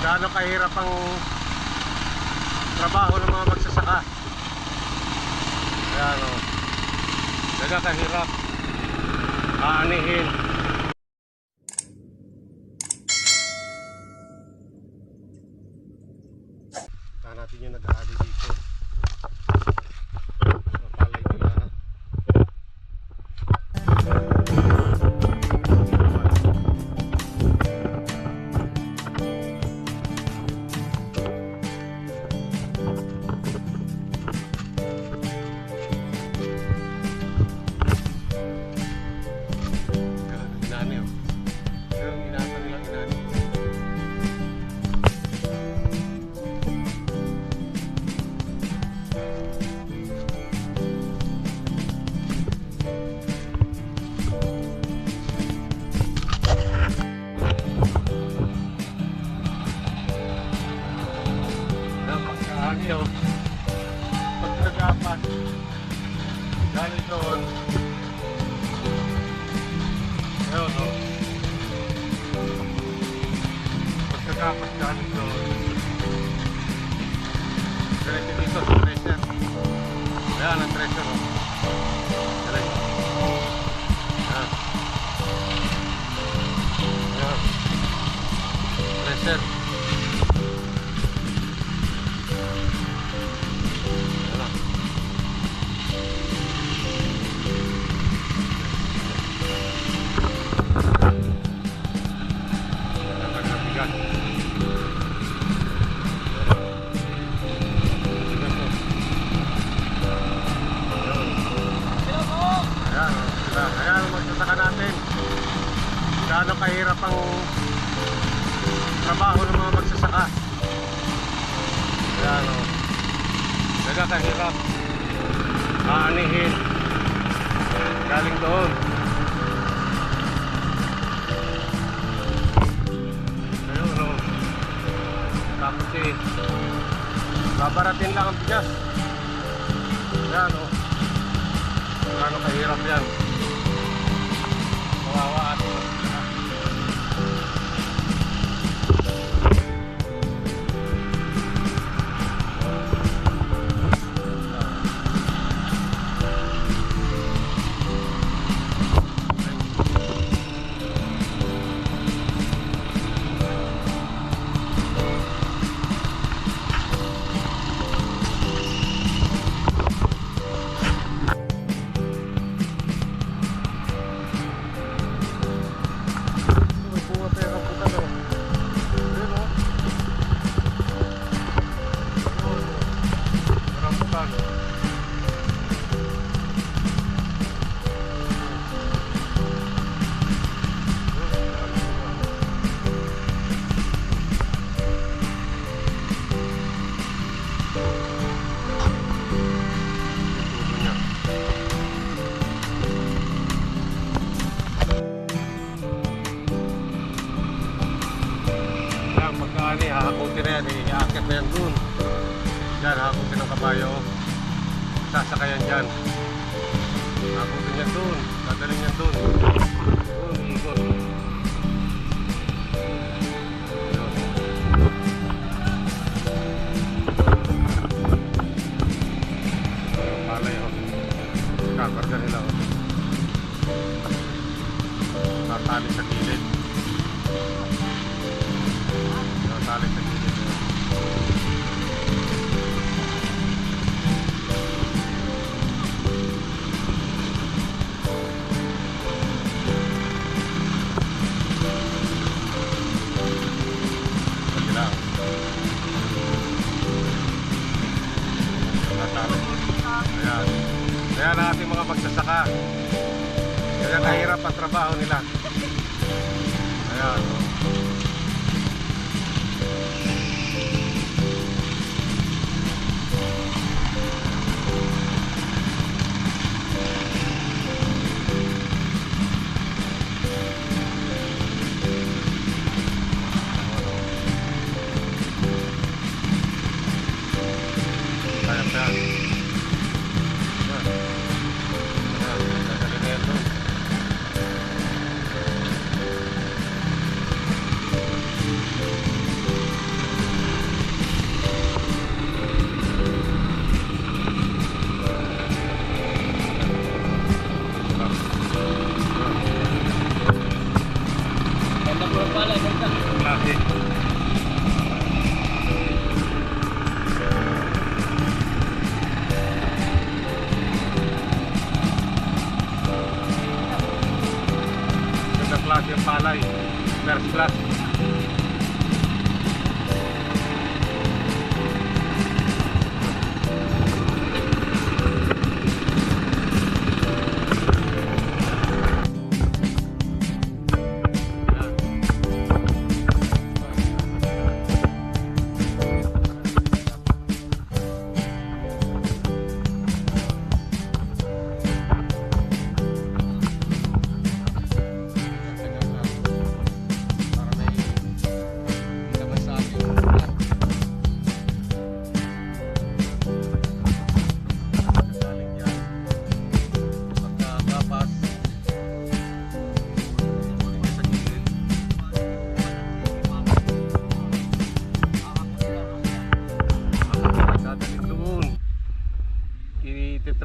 gaano kahirap ang trabaho ng mga magsasaka. Ayan o, nagkakahirap aanihin. Saan natin yung nag-aadi dito. Mapalay nila ha. Inani o. Pero inatan nilang inani. Napakaani o. Pag nag-apat galing doon. Ayun o. Pagkakapat galing doon. Diretso dito sa treasure. Ayan ang treasure o. Diretso. Ayan. Ayan. Treasure. Ayan. Ayan ang magsasaka natin. Gaano kahirap ang trabaho ng mga magsasaka. Ayan o, nagkakahirap aanihin galing doon. Ayun o, tapos babaratin lang ang bigas. Ayan o, gaano kahirap yan. Kawawa at hahakutin na yan, iaakit na yan dun. Yan, hahakutin ng kabayo. Sasakayan dyan. Hahakutin yan dun. Dadaling yan dun. Dun, ikot. Yung palay o. Kakarga nila o. Tatali sa gilid. Tatali sa gilid. Ayan ang ating mga magsasaka. Kaya kahirap ang trabaho nila. Ayan.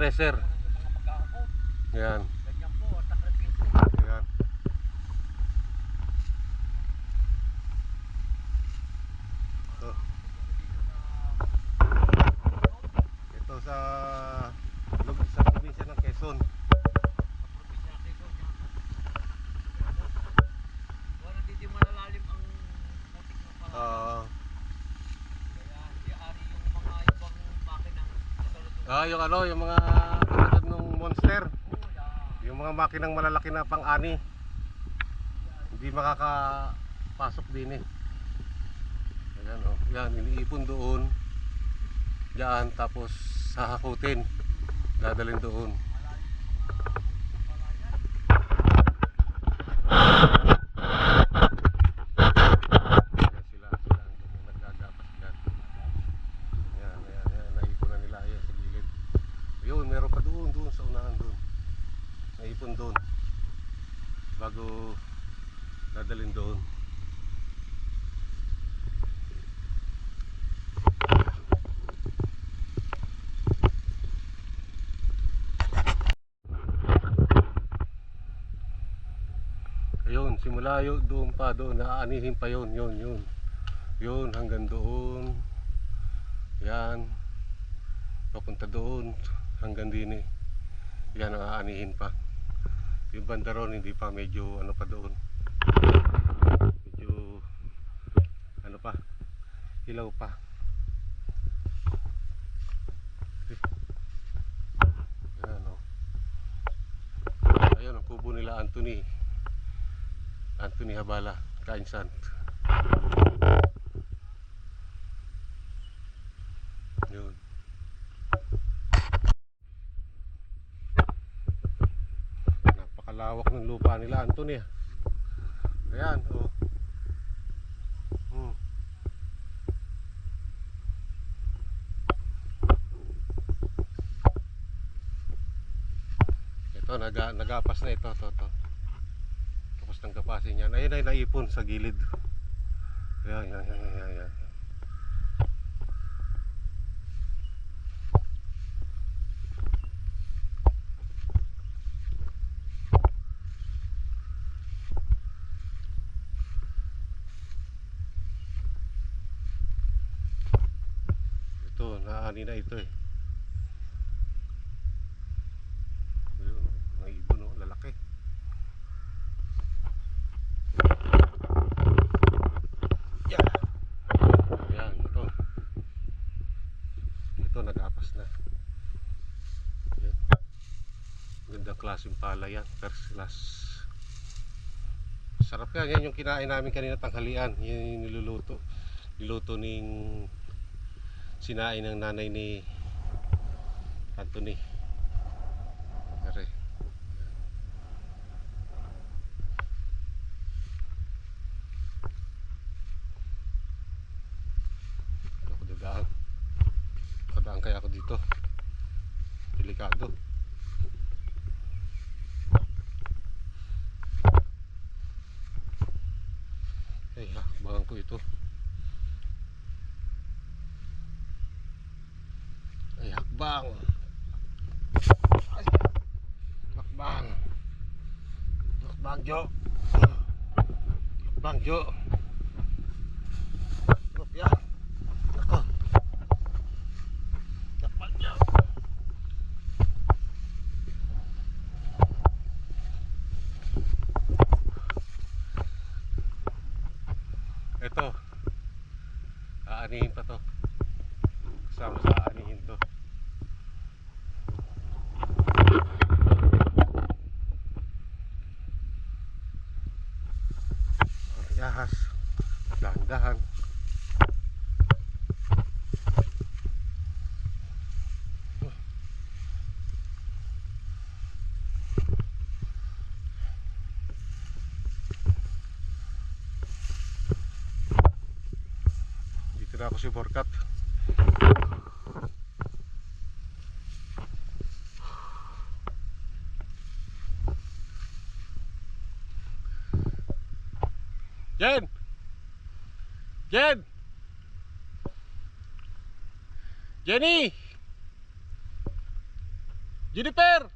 pressure. Yan. Ganyan po, sakripisyo. Yan. Ito sa probinsya ng Quezon. Wala hindi malalalim ang putik ng pala. Kaya hindi ari yung mga ibang makinang katulad Yung ano, yung mga katulad nung monster. ng Yung mga makinang malalaki na pang-ani. Hindi makakapasok din eh. Ayan oh. Yan, iniipon doon. Diyan, tapos hahakutin. Dadalhin doon. Ayan sila ang naggagapas dyan. Ayan, naipon na nila ayan sa gilid. Ayun, meron pa doon sa unahan doon. Naipon doon. Bago dadalhin doon. Ayun, simula yun doon pa doon, naaanihin pa yun. Yun hanggang doon. Yan. Papunta doon hanggang din eh. Yan ang aanihin pa. Yung banda ron hindi pa, medyo ano pa doon. Medyo ano pa, hilaw pa. Yan o. Ayun ang kubo nila Anthony Habala, Kainsan. Yun. Napakalawak ng lupa nila Anthony. Ayan oh. Ito nagapas na ito to. Tapos ng kapasin yan. Ayun ay naipon sa gilid. Ayan. Ito, naani na ito eh. Ayun, may ibon oh, lalaki. Ayan, ito. Ito, nag-apas na. Ayan. Gandang klaseng pala yan, first class. Sarap yan, yan yung kinain namin kanina tanghalian. Yan yung niluto ning sinain ng nanay ni Anthony. Pare. Ako dadaan kaya ako dito. Delikado. Ay, hakbangan ko ito. Ay, hakbang. Ay, hakbang. Hakbang, Jo. Hakbang, Jo. Kopya. Ako. Hakbang, Jo. Ito. Aanihin pa to. Kasama sa aanihin to. Yahas, dahan-dahan. Dito na ako si Borkat. Jen! Jenny! Jennifer!